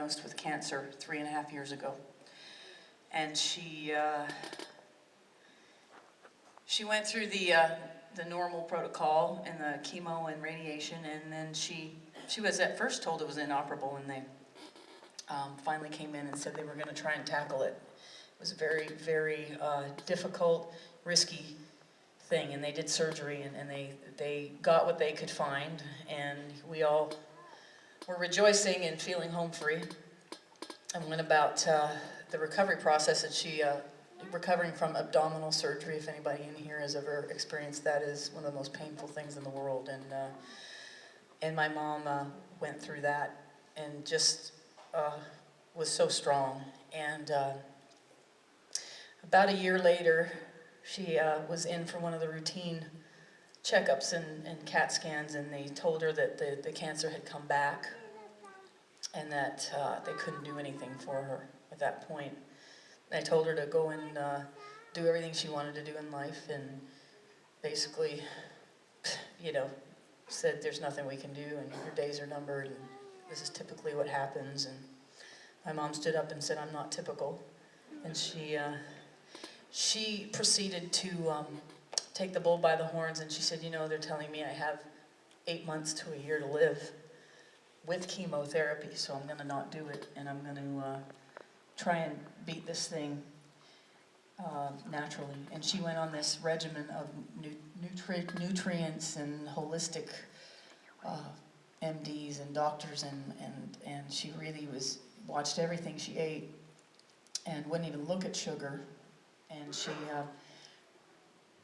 diagnosed with cancer 3.5 years ago. And she went through the normal protocol and the chemo and radiation, and then she was at first told it was inoperable, and they finally came in and said they were going to try and tackle it. It was a very, very difficult, risky thing, and they did surgery, and they got what they could find, and we all were rejoicing and feeling home free. And went about the recovery process, and she recovering from abdominal surgery. If anybody in here has ever experienced that, is one of the most painful things in the world. And my mom went through that and just was so strong. And about a year later, she was in for one of the routine checkups and CAT scans, and they told her that the cancer had come back and that they couldn't do anything for her at that point. They told her to go and do everything she wanted to do in life, and basically, said there's nothing we can do, and your days are numbered, and this is typically what happens. And my mom stood up and said, "I'm not typical." And she proceeded to take the bull by the horns, and she said, they're telling me I have 8 months to a year to live with chemotherapy, so I'm going to not do it, and I'm going to try and beat this thing naturally. And she went on this regimen of nutrients and holistic MDs and doctors, and she really watched everything she ate and wouldn't even look at sugar. And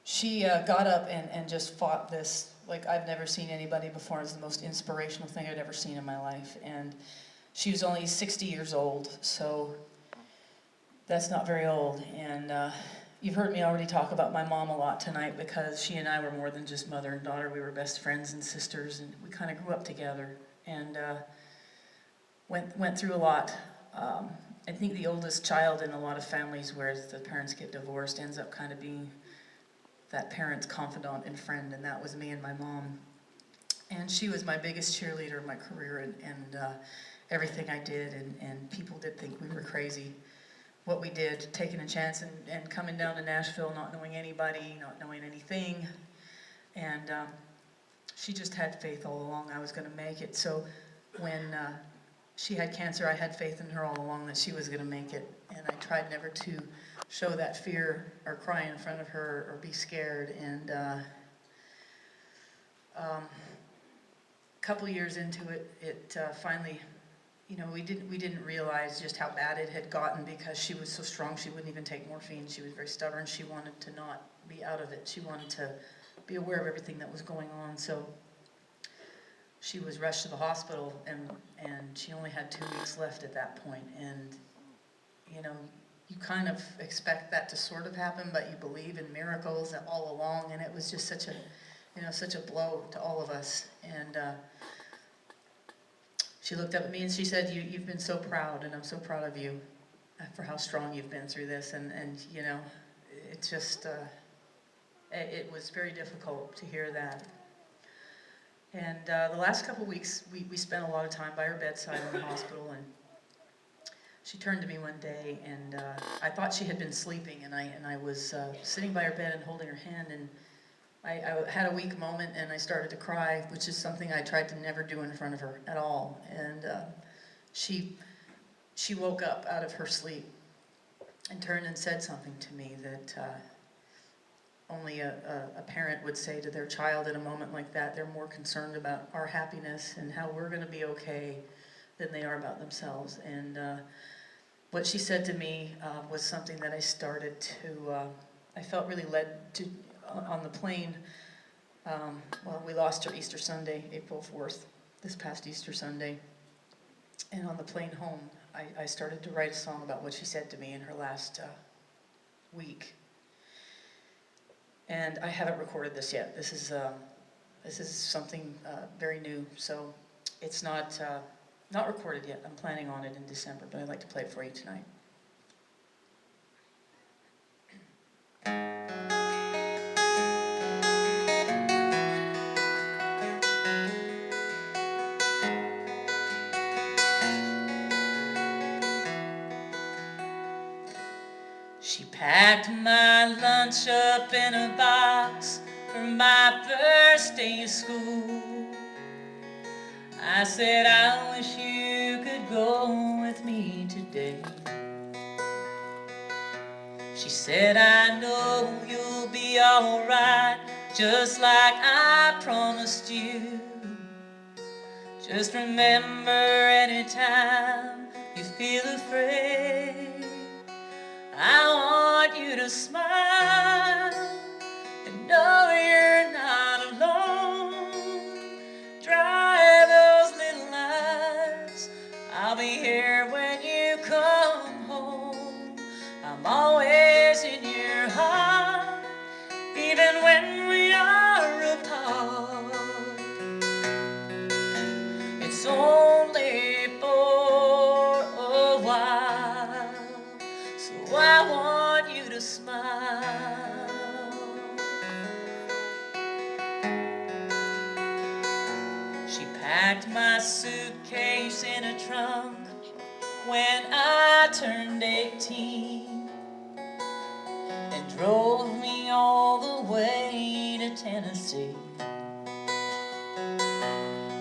she got up and just fought this like I've never seen anybody before. It's the most inspirational thing I'd ever seen in my life. And she was only 60 years old, so that's not very old. And you've heard me already talk about my mom a lot tonight, because she and I were more than just mother and daughter. We were best friends and sisters, and we kind of grew up together and went through a lot. I think the oldest child in a lot of families where the parents get divorced ends up kind of being that parent's confidant and friend, and that was me and my mom. And she was my biggest cheerleader in my career, and everything I did, and people did think we were crazy. What we did, taking a chance and coming down to Nashville, not knowing anybody, not knowing anything. And she just had faith all along I was going to make it. So when she had cancer, I had faith in her all along that she was going to make it. And I tried never to show that fear or cry in front of her or be scared. And a couple years into it, it finally, we didn't realize just how bad it had gotten, because she was so strong. She wouldn't even take morphine. She was very stubborn. She wanted to not be out of it. She wanted to be aware of everything that was going on. So she was rushed to the hospital, and she only had 2 weeks left at that point. And you kind of expect that to sort of happen, but you believe in miracles all along. And it was just such a blow to all of us. And she looked up at me and she said, "You've been so proud, and I'm so proud of you for how strong you've been through this." And it just it was very difficult to hear that. And the last couple of weeks, we spent a lot of time by her bedside in the hospital, and she turned to me one day, and I thought she had been sleeping, and I was sitting by her bed and holding her hand, and I had a weak moment, and I started to cry, which is something I tried to never do in front of her at all. And she woke up out of her sleep and turned and said something to me that only a parent would say to their child in a moment like that. They're more concerned about our happiness and how we're going to be okay than they are about themselves. And what she said to me was something that I started to, I felt really led to on the plane. We lost her Easter Sunday, April 4th, this past Easter Sunday. And on the plane home, I started to write a song about what she said to me in her last week. And I haven't recorded this yet. This is something very new, so it's not recorded yet. I'm planning on it in December, but I'd like to play it for you tonight. She packed my lunch up in a box for my first day of school. I said, I wish you could go with me today. She said, I know you'll be alright, just like I promised you. Just remember, anytime you feel afraid, I want you to smile and know you're not alone. Dry those little eyes, I'll be here when you come home. I'm always in your heart, even when we are apart. It's only for a while, so I want you to smile. She packed my suitcase in a trunk when I turned 18 and drove me all the way to Tennessee.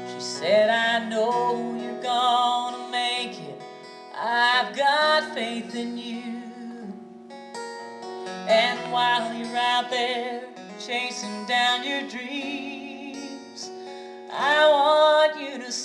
She said, I know you're gonna make it, I've got faith in you. And while you're out there chasing down your dreams, I want